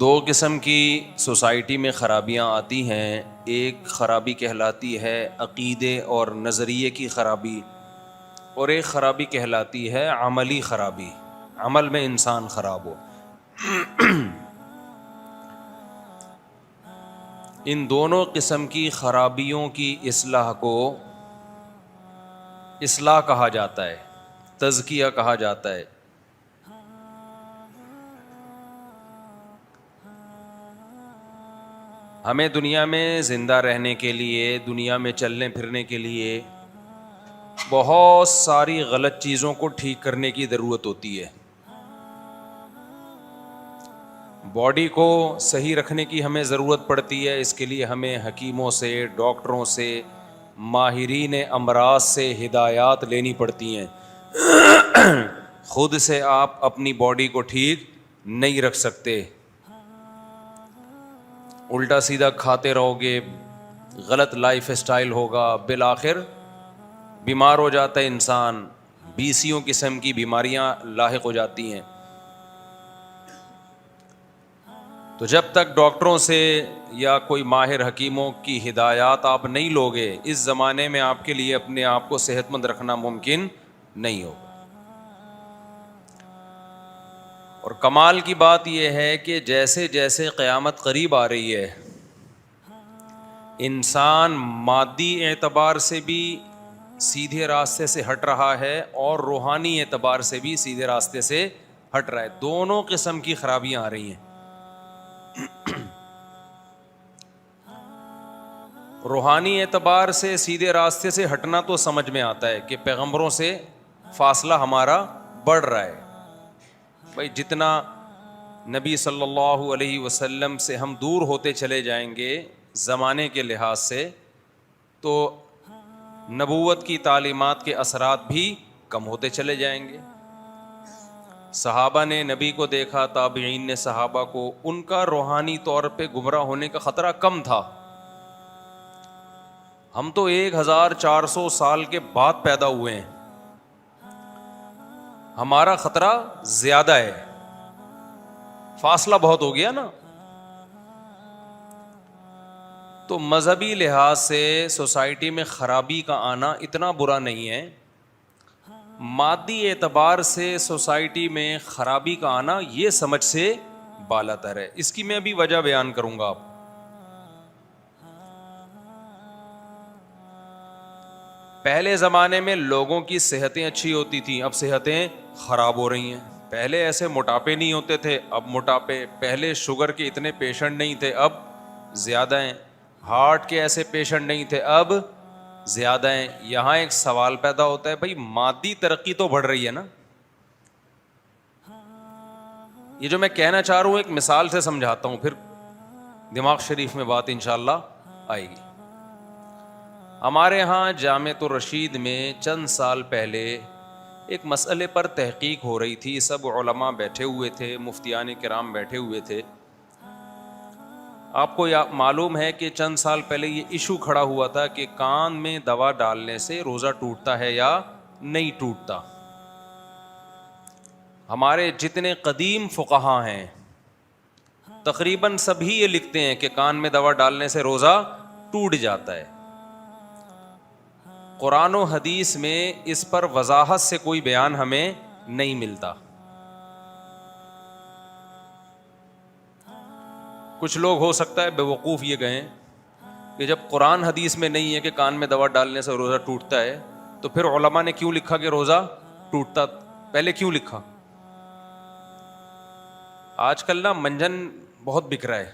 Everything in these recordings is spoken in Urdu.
دو قسم کی سوسائٹی میں خرابیاں آتی ہیں. ایک خرابی کہلاتی ہے عقیدے اور نظریے کی خرابی، اور ایک خرابی کہلاتی ہے عملی خرابی، عمل میں انسان خراب ہو. ان دونوں قسم کی خرابیوں کی اصلاح کو اصلاح کہا جاتا ہے، تزکیہ کہا جاتا ہے. ہمیں دنیا میں زندہ رہنے کے لیے، دنیا میں چلنے پھرنے کے لیے بہت ساری غلط چیزوں کو ٹھیک کرنے کی ضرورت ہوتی ہے. باڈی کو صحیح رکھنے کی ہمیں ضرورت پڑتی ہے. اس کے لیے ہمیں حکیموں سے، ڈاکٹروں سے، ماہرین امراض سے ہدایات لینی پڑتی ہیں. خود سے آپ اپنی باڈی کو ٹھیک نہیں رکھ سکتے. الٹا سیدھا کھاتے رہو گے، غلط لائف اسٹائل ہوگا، بالآخر بیمار ہو جاتا ہے انسان. 20 قسم کی بیماریاں لاحق ہو جاتی ہیں. تو جب تک ڈاکٹروں سے یا کوئی ماہر حکیموں کی ہدایات آپ نہیں لوگے، اس زمانے میں آپ کے لیے اپنے آپ کو صحت مند رکھنا ممکن نہیں ہوگا. اور کمال کی بات یہ ہے کہ جیسے جیسے قیامت قریب آ رہی ہے، انسان مادی اعتبار سے بھی سیدھے راستے سے ہٹ رہا ہے اور روحانی اعتبار سے بھی سیدھے راستے سے ہٹ رہا ہے. دونوں قسم کی خرابیاں آ رہی ہیں. روحانی اعتبار سے سیدھے راستے سے ہٹنا تو سمجھ میں آتا ہے کہ پیغمبروں سے فاصلہ ہمارا بڑھ رہا ہے. بھائی جتنا نبی صلی اللہ علیہ وسلم سے ہم دور ہوتے چلے جائیں گے زمانے کے لحاظ سے، تو نبوت کی تعلیمات کے اثرات بھی کم ہوتے چلے جائیں گے. صحابہ نے نبی کو دیکھا، تابعین نے صحابہ کو، ان کا روحانی طور پہ گمراہ ہونے کا خطرہ کم تھا. ہم تو 1400 سال کے بعد پیدا ہوئے ہیں، ہمارا خطرہ زیادہ ہے، فاصلہ بہت ہو گیا نا. تو مذہبی لحاظ سے سوسائٹی میں خرابی کا آنا اتنا برا نہیں ہے. مادی اعتبار سے سوسائٹی میں خرابی کا آنا یہ سمجھ سے بالاتر ہے. اس کی میں بھی وجہ بیان کروں گا. آپ پہلے زمانے میں لوگوں کی صحتیں اچھی ہوتی تھیں، اب صحتیں خراب ہو رہی ہیں. پہلے ایسے موٹاپے نہیں ہوتے تھے، اب موٹاپے. پہلے شوگر کے اتنے پیشنٹ نہیں تھے، اب زیادہ ہیں. ہارٹ کے ایسے پیشنٹ نہیں تھے، اب زیادہ ہیں. یہاں ایک سوال پیدا ہوتا ہے، بھائی مادی ترقی تو بڑھ رہی ہے نا. یہ جو میں کہنا چاہ رہا ہوں ایک مثال سے سمجھاتا ہوں، پھر دماغ شریف میں بات انشاءاللہ آئے گی. ہمارے ہاں جامعۃ الرشید میں چند سال پہلے ایک مسئلے پر تحقیق ہو رہی تھی. سب علماء بیٹھے ہوئے تھے، مفتیان کرام بیٹھے ہوئے تھے. آپ کو معلوم ہے کہ چند سال پہلے یہ ایشو کھڑا ہوا تھا کہ کان میں دوا ڈالنے سے روزہ ٹوٹتا ہے یا نہیں ٹوٹتا. ہمارے جتنے قدیم فقہا ہیں تقریباً سبھی یہ لکھتے ہیں کہ کان میں دوا ڈالنے سے روزہ ٹوٹ جاتا ہے. قرآن و حدیث میں اس پر وضاحت سے کوئی بیان ہمیں نہیں ملتا. کچھ لوگ ہو سکتا ہے بے وقوف یہ کہیں کہ جب قرآن حدیث میں نہیں ہے کہ کان میں دوا ڈالنے سے روزہ ٹوٹتا ہے تو پھر علماء نے کیوں لکھا کہ روزہ ٹوٹتا؟ پہلے کیوں لکھا؟ آج کل نا منجن بہت بک رہا ہے.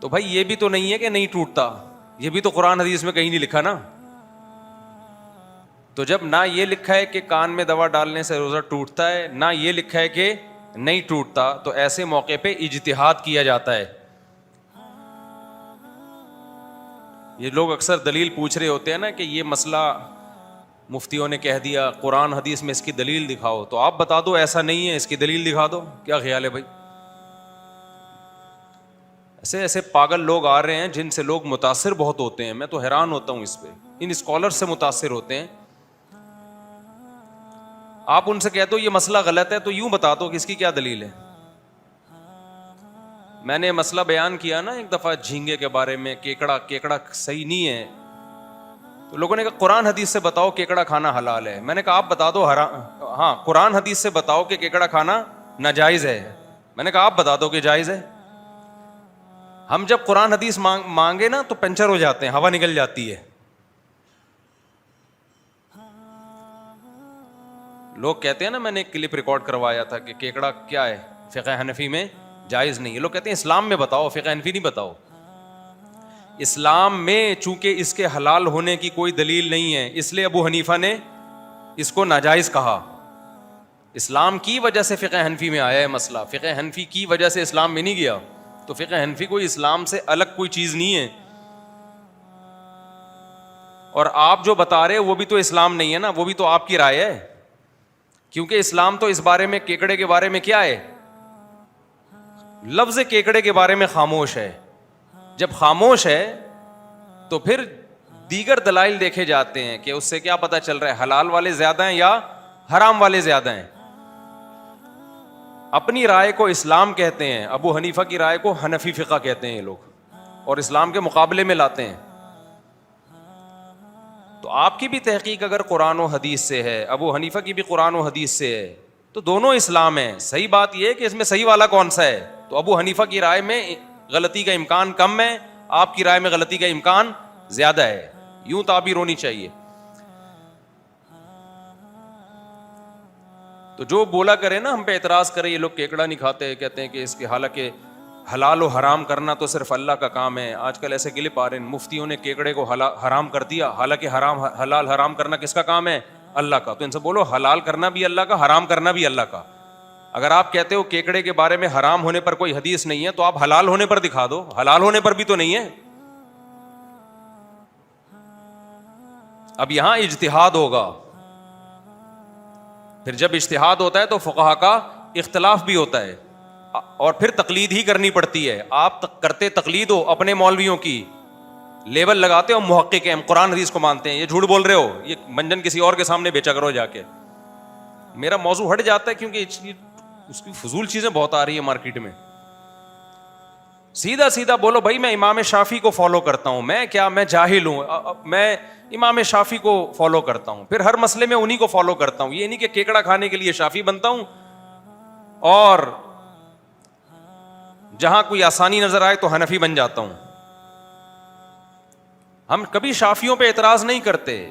تو بھائی یہ بھی تو نہیں ہے کہ نہیں ٹوٹتا، یہ بھی تو قرآن حدیث میں کہیں نہیں لکھا نا. تو جب نہ یہ لکھا ہے کہ کان میں دوا ڈالنے سے روزہ ٹوٹتا ہے، نہ یہ لکھا ہے کہ نہیں ٹوٹتا، تو ایسے موقع پہ اجتہاد کیا جاتا ہے. یہ لوگ اکثر دلیل پوچھ رہے ہوتے ہیں نا کہ یہ مسئلہ مفتیوں نے کہہ دیا، قرآن حدیث میں اس کی دلیل دکھاؤ. تو آپ بتا دو ایسا نہیں ہے، اس کی دلیل دکھا دو. کیا خیال ہے بھائی؟ ایسے پاگل لوگ آ رہے ہیں جن سے لوگ متاثر بہت ہوتے ہیں. میں تو حیران ہوتا ہوں اس پہ، ان اسکالر سے متاثر ہوتے ہیں. آپ ان سے کہتے ہو یہ مسئلہ غلط ہے تو یوں بتا دو کہ اس کی کیا دلیل ہے. میں نے مسئلہ بیان کیا نا ایک دفعہ جھینگے کے بارے میں, کیکڑا صحیح نہیں ہے. تو لوگوں نے کہا قرآن حدیث سے بتاؤ کیکڑا کھانا حلال ہے. میں نے کہا آپ بتا دو ہاں قرآن حدیث سے بتاؤ کہ کیکڑا کھانا ناجائز ہے. میں نے کہا آپ بتا دو کہ جائز ہے. ہم جب قرآن حدیث مانگے نا تو پنچر ہو جاتے ہیں, ہوا نکل جاتی ہے. لوگ کہتے ہیں نا, میں نے ایک کلپ ریکارڈ کروایا تھا کہ کیکڑا کیا ہے فقہ حنفی میں جائز نہیں ہے. لوگ کہتے ہیں اسلام میں بتاؤ, فقہ حنفی نہیں بتاؤ. اسلام میں چونکہ اس کے حلال ہونے کی کوئی دلیل نہیں ہے اس لیے ابو حنیفہ نے اس کو ناجائز کہا. اسلام کی وجہ سے فقہ حنفی میں آیا ہے مسئلہ, فقہ حنفی کی وجہ سے اسلام میں نہیں گیا. تو فقہ حنفی کوئی اسلام سے الگ کوئی چیز نہیں ہے. اور آپ جو بتا رہے وہ بھی تو اسلام نہیں ہے نا, وہ بھی تو آپ کی رائے ہے. کیونکہ اسلام تو اس بارے میں کیکڑے کے بارے میں کیا ہے, لفظ کیکڑے کے بارے میں خاموش ہے. جب خاموش ہے تو پھر دیگر دلائل دیکھے جاتے ہیں کہ اس سے کیا پتہ چل رہا ہے حلال والے زیادہ ہیں یا حرام والے زیادہ ہیں. اپنی رائے کو اسلام کہتے ہیں, ابو حنیفہ کی رائے کو حنفی فقہ کہتے ہیں یہ لوگ, اور اسلام کے مقابلے میں لاتے ہیں. تو آپ کی بھی تحقیق اگر قرآن و حدیث سے ہے, ابو حنیفہ کی بھی قرآن و حدیث سے ہے, تو دونوں اسلام ہیں. صحیح بات یہ ہے کہ اس میں صحیح والا کون سا ہے. تو ابو حنیفہ کی رائے میں غلطی کا امکان کم ہے, آپ کی رائے میں غلطی کا امکان زیادہ ہے. یوں تعبیر ہونی چاہیے. تو جو بولا کرے نا ہم پہ اعتراض کرے یہ لوگ کیکڑا نہیں کھاتے, کہتے ہیں کہ اس کے حالانکہ حلال و حرام کرنا تو صرف اللہ کا کام ہے. آج کل ایسے کلپ آ رہے ہیں مفتیوں نے کیکڑے کو حرام کر دیا, حالانکہ حلال حرام کرنا کس کا کام ہے, اللہ کا. تو ان سے بولو حلال کرنا بھی اللہ کا, حرام کرنا بھی اللہ کا. اگر آپ کہتے ہو کیکڑے کے بارے میں حرام ہونے پر کوئی حدیث نہیں ہے تو آپ حلال ہونے پر دکھا دو, حلال ہونے پر بھی تو نہیں ہے. اب یہاں اجتہاد ہوگا, پھر جب اجتہاد ہوتا ہے تو فقہا کا اختلاف بھی ہوتا ہے, اور پھر تقلید ہی کرنی پڑتی ہے. آپ کرتے تقلید ہو اپنے مولویوں کی, لیبل لگاتے ہو محقق ہیں, ہم قرآن حدیث کو مانتے ہیں, یہ جھوٹ بول رہے ہو, یہ منجن کسی اور کے سامنے بیچا کرو جا کے. میرا موضوع ہٹ جاتا ہے کیونکہ اس کی فضول چیزیں بہت آ رہی ہیں مارکیٹ میں. سیدھا سیدھا بولو بھائی میں امام شافعی کو فالو کرتا ہوں, میں کیا میں جاہل ہوں, میں امام شافعی کو فالو کرتا ہوں, پھر ہر مسئلے میں انہی کو فالو کرتا ہوں. یہ نہیں کہ کیکڑا کھانے کے لیے شافعی بنتا ہوں اور جہاں کوئی آسانی نظر آئے تو حنفی بن جاتا ہوں. ہم کبھی شافعیوں پہ اعتراض نہیں کرتے.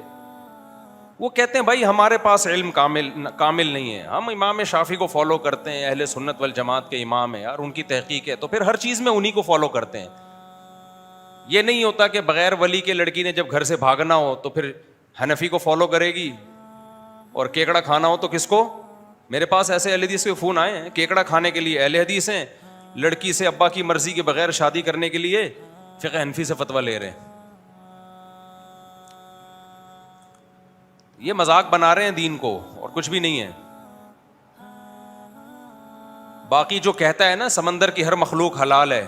وہ کہتے ہیں بھائی ہمارے پاس علم کامل نہیں ہے, ہم امام شافعی کو فالو کرتے ہیں, اہل سنت والجماعت کے امام ہیں اور ان کی تحقیق ہے, تو پھر ہر چیز میں انہی کو فالو کرتے ہیں. یہ نہیں ہوتا کہ بغیر ولی کے لڑکی نے جب گھر سے بھاگنا ہو تو پھر حنفی کو فالو کرے گی, اور کیکڑا کھانا ہو تو کس کو. میرے پاس ایسے اہل حدیث کے فون آئے ہیں کیکڑا کھانے کے لیے اہل حدیث ہیں, لڑکی سے ابا کی مرضی کے بغیر شادی کرنے کے لیے فقہ حنفی سے فتویٰ لے رہے ہیں. یہ مذاق بنا رہے ہیں دین کو اور کچھ بھی نہیں ہے. باقی جو کہتا ہے نا سمندر کی ہر مخلوق حلال ہے,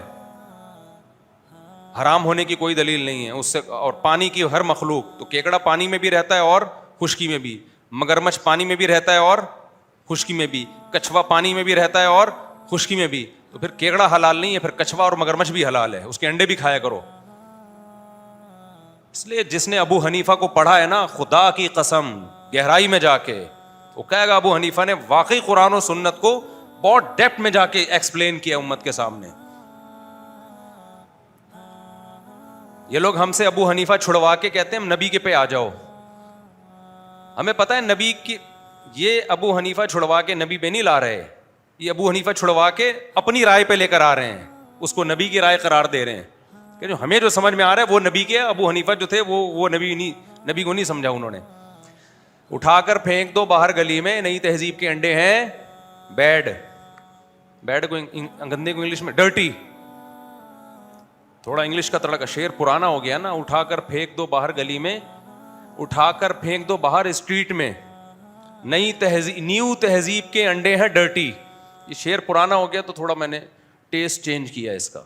حرام ہونے کی کوئی دلیل نہیں ہے اس سے, اور پانی کی ہر مخلوق, تو کیکڑا پانی میں بھی رہتا ہے اور خشکی میں بھی, مگرمچھ پانی میں بھی رہتا ہے اور خشکی میں بھی, کچھوا پانی میں بھی رہتا ہے اور خشکی میں بھی. تو پھر کیکڑا حلال نہیں ہے, پھر کچھوا اور مگرمچھ بھی حلال ہے, اس کے انڈے بھی کھایا کرو. اس لیے جس نے ابو حنیفہ کو پڑھا ہے نا, خدا کی قسم گہرائی میں جا کے وہ کہے گا ابو حنیفہ نے واقعی قرآن و سنت کو بہت ڈیپتھ میں جا کے ایکسپلین کیا امت کے سامنے. یہ لوگ ہم سے ابو حنیفہ چھڑوا کے کہتے ہیں نبی کے پہ آ جاؤ. ہمیں پتہ ہے نبی کی, یہ ابو حنیفہ چھڑوا کے نبی پہ نہیں لا رہے, یہ ابو حنیفہ چھڑوا کے اپنی رائے پہ لے کر آ رہے ہیں, اس کو نبی کی رائے قرار دے رہے ہیں. کہ جو ہمیں جو سمجھ میں آ رہا ہے وہ نبی کے, ابو حنیفہ جو تھے وہ نبی کو نہیں سمجھا انہوں نے. اٹھا کر پھینک دو باہر گلی میں, نئی تہذیب کے انڈے ہیں بیڈ کو گندے کو انگلش میں ڈرٹی, تھوڑا انگلش کا تڑکا, شعر پرانا ہو گیا نا. اٹھا کر پھینک دو باہر گلی میں, اٹھا کر پھینک دو باہر اسٹریٹ میں, نیو تہذیب کے انڈے ہیں ڈرٹی. یہ شعر پرانا ہو گیا تو تھوڑا میں نے ٹیسٹ چینج کیا اس کا.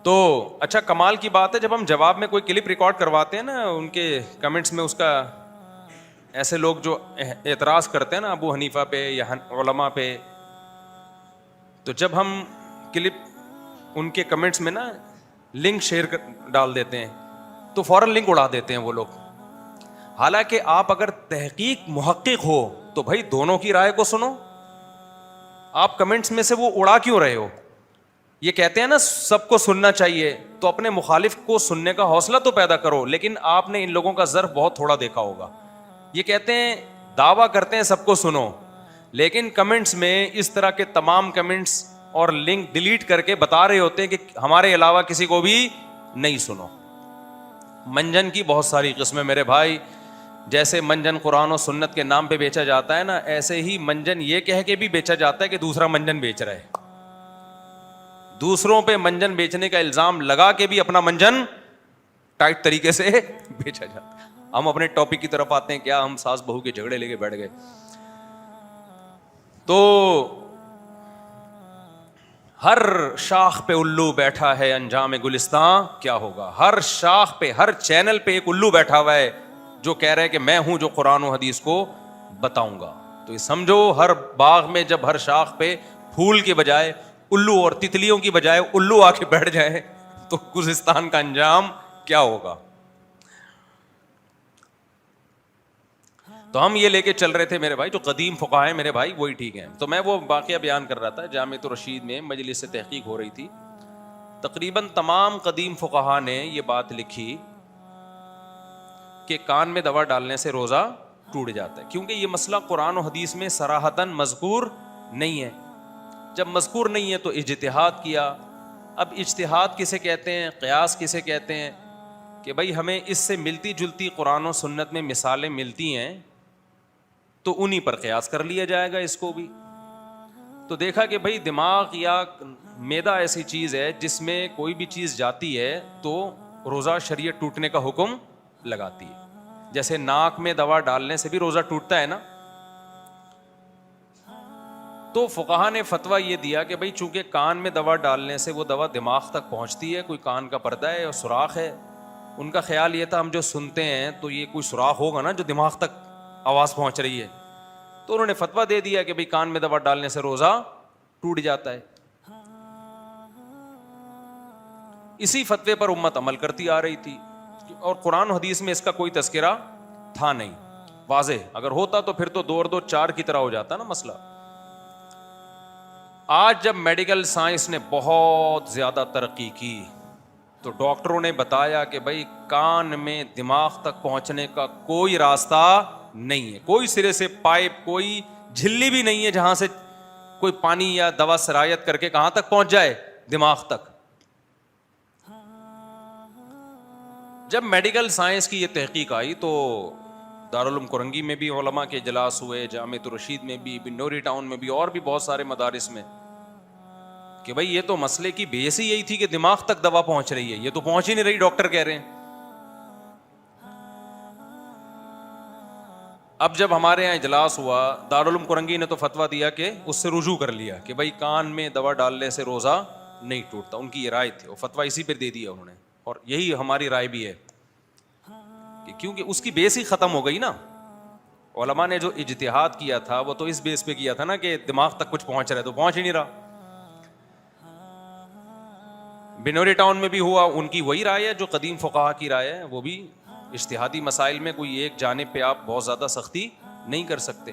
تو اچھا کمال کی بات ہے جب ہم جواب میں کوئی کلپ ریکارڈ کرواتے ہیں نا, ان کے کمنٹس میں اس کا ایسے لوگ جو اعتراض کرتے ہیں نا ابو حنیفہ پہ یا علماء پہ, تو جب ہم کلپ ان کے کمنٹس میں نا لنک شیئر ڈال دیتے ہیں تو فوراً لنک اڑا دیتے ہیں وہ لوگ. حالانکہ آپ اگر تحقیق محقق ہو تو بھائی دونوں کی رائے کو سنو. آپ کمنٹس میں سے وہ اڑا کیوں رہے ہو؟ یہ کہتے ہیں نا سب کو سننا چاہیے, تو اپنے مخالف کو سننے کا حوصلہ تو پیدا کرو. لیکن آپ نے ان لوگوں کا ظرف بہت تھوڑا دیکھا ہوگا. یہ کہتے ہیں, دعویٰ کرتے ہیں سب کو سنو, لیکن کمنٹس میں اس طرح کے تمام کمنٹس اور لنک ڈیلیٹ کر کے بتا رہے ہوتے ہیں کہ ہمارے علاوہ کسی کو بھی نہیں سنو. منجن کی بہت ساری قسمیں میرے بھائی. جیسے منجن قرآن و سنت کے نام پہ بیچا جاتا ہے نا, ایسے ہی منجن یہ کہہ کے بھی بیچا جاتا ہے کہ دوسرا منجن بیچ رہا ہے. دوسروں پہ منجن بیچنے کا الزام لگا کے بھی اپنا منجن ٹائٹ طریقے سے بیچا جاتا ہے. ہم اپنے ٹاپک کی طرف آتے ہیں. کیا ہم ساس بہو کے جھگڑے لے کے بیٹھ گئے؟ تو ہر شاخ پہ الو بیٹھا ہے, انجام گلستان کیا ہوگا. ہر شاخ پہ, ہر چینل پہ ایک الو بیٹھا ہوا ہے جو کہہ رہا ہے کہ میں ہوں جو قرآن و حدیث کو بتاؤں گا. تو یہ سمجھو ہر باغ میں جب ہر شاخ پہ پھول کے بجائے الو اور تتلیوں کی بجائے الو آ کے بیٹھ جائے تو گلستان کا انجام کیا ہوگا. تو ہم یہ لے کے چل رہے تھے میرے بھائی, جو قدیم فقہاء ہیں میرے بھائی وہی ٹھیک ہیں. تو میں وہ واقعہ بیان کر رہا تھا, جامعۃ الرشید میں مجلس سے تحقیق ہو رہی تھی. تقریباً تمام قدیم فقہاء نے یہ بات لکھی کہ کان میں دوا ڈالنے سے روزہ ٹوٹ جاتا ہے, کیونکہ یہ مسئلہ قرآن و حدیث میں صراحتاً مذکور نہیں ہے. جب مذکور نہیں ہے تو اجتہاد کیا. اب اجتہاد کسے کہتے ہیں, قیاس کسے کہتے ہیں, کہ بھائی ہمیں اس سے ملتی جلتی قرآن و سنت میں مثالیں ملتی ہیں تو انہی پر قیاس کر لیا جائے گا اس کو بھی. تو دیکھا کہ بھائی دماغ یا معدہ ایسی چیز ہے جس میں کوئی بھی چیز جاتی ہے تو روزہ شریعت ٹوٹنے کا حکم لگاتی ہے. جیسے ناک میں دوا ڈالنے سے بھی روزہ ٹوٹتا ہے نا. تو فقہا نے فتویٰ یہ دیا کہ بھائی چونکہ کان میں دوا ڈالنے سے وہ دوا دماغ تک پہنچتی ہے, کوئی کان کا پردہ ہے اور سوراخ ہے. ان کا خیال یہ تھا ہم جو سنتے ہیں تو یہ کوئی سوراخ ہوگا نا جو دماغ تک آواز پہنچ رہی ہے. تو انہوں نے فتویٰ دے دیا کہ بھائی کان میں دوا ڈالنے سے روزہ ٹوٹ جاتا ہے. اسی فتوے پر امت عمل کرتی آ رہی تھی, اور قرآن و حدیث میں اس کا کوئی تذکرہ تھا نہیں واضح. اگر ہوتا تو پھر تو 2 اور 2 4 کی طرح ہو جاتا نا مسئلہ. آج جب میڈیکل سائنس نے بہت زیادہ ترقی کی تو ڈاکٹروں نے بتایا کہ بھائی کان میں دماغ تک پہنچنے کا کوئی راستہ نہیں ہے, کوئی سرے سے پائپ, کوئی جھلی بھی نہیں ہے جہاں سے کوئی پانی یا دوا سرایت کر کے کہاں تک پہنچ جائے, دماغ تک. جب میڈیکل سائنس کی یہ تحقیق آئی تو دارالعلوم کرنگی میں بھی علماء کے اجلاس ہوئے, جامعۃ الرشید میں بھی, بنوری ٹاؤن میں بھی, اور بھی بہت سارے مدارس میں, کہ بھائی یہ تو مسئلے کی بیس ہی یہی تھی کہ دماغ تک دوا پہنچ رہی ہے, یہ تو پہنچ ہی نہیں رہی, ڈاکٹر کہہ رہے ہیں. اب جب ہمارے یہاں اجلاس ہوا, دارالعلوم کرنگی نے تو فتویٰ دیا کہ اس سے رجوع کر لیا کہ بھائی کان میں دوا ڈالنے سے روزہ نہیں ٹوٹتا. ان کی یہ رائے تھی, وہ فتویٰ اسی پہ دے دیا انہوں نے, اور یہی ہماری رائے بھی ہے کہ کیونکہ اس کی بیس ہی ختم ہو گئی نا. علماء نے جو اجتہاد کیا تھا وہ تو اس بیس پہ کیا تھا نا کہ دماغ تک کچھ پہنچ رہا ہے, تو پہنچ ہی نہیں رہا. بنوری ٹاؤن میں بھی ہوا, ان کی وہی رائے ہے جو قدیم فقہا کی رائے ہے. وہ بھی اجتہادی مسائل میں کوئی ایک جانب پہ آپ بہت زیادہ سختی نہیں کر سکتے.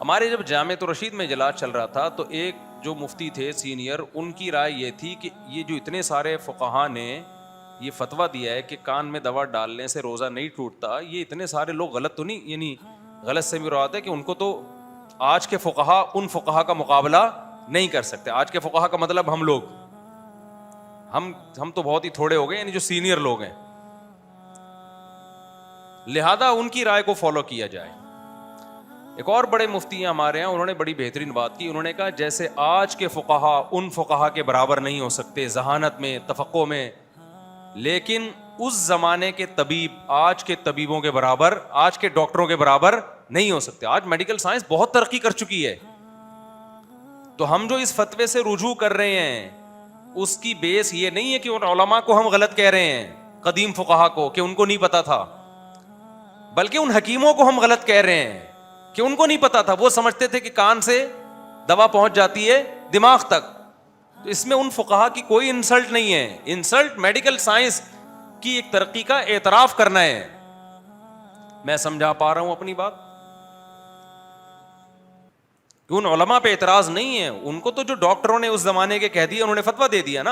ہمارے جب جامعۃ الرشید میں اجلاس چل رہا تھا تو ایک جو مفتی تھے سینئر, ان کی رائے یہ تھی کہ یہ جو اتنے سارے فقہا نے یہ فتویٰ دیا ہے کہ کان میں دوا ڈالنے سے روزہ نہیں ٹوٹتا, یہ اتنے سارے لوگ غلط تو نہیں, یعنی غلط سے بھی مراد ہے کہ ان کو تو آج کے فقہا ان فقہا کا مقابلہ نہیں کر سکتے. آج کے فقہا کا مطلب ہم لوگ, ہم تو بہت ہی تھوڑے ہو گئے, یعنی جو سینئر لوگ ہیں, لہذا ان کی رائے کو فالو کیا جائے. ایک اور بڑے مفتی ہیں ہمارے یہاں, انہوں نے بڑی بہترین بات کی. انہوں نے کہا جیسے آج کے فقہا ان فقہا کے برابر نہیں ہو سکتے ذہانت میں, تفقہ میں, لیکن اس زمانے کے طبیب آج کے طبیبوں کے برابر, آج کے ڈاکٹروں کے برابر نہیں ہو سکتے. آج میڈیکل سائنس بہت ترقی کر چکی ہے, تو ہم جو اس فتوے سے رجوع کر رہے ہیں اس کی بیس یہ نہیں ہے کہ ان علماء کو ہم غلط کہہ رہے ہیں, قدیم فقہا کو, کہ ان کو نہیں پتا تھا, بلکہ ان حکیموں کو ہم غلط کہہ رہے ہیں کہ ان کو نہیں پتا تھا. وہ سمجھتے تھے کہ کان سے دوا پہنچ جاتی ہے دماغ تک. تو اس میں ان فقہا کی کوئی انسلٹ نہیں ہے. انسلٹ میڈیکل سائنس کی ایک ترقی کا اعتراف کرنا ہے. میں سمجھا پا رہا ہوں اپنی بات؟ ان علماء پہ اعتراض نہیں ہے, ان کو تو جو ڈاکٹروں نے اس زمانے کے کہہ دیا انہوں نے فتویٰ دے دیا نا.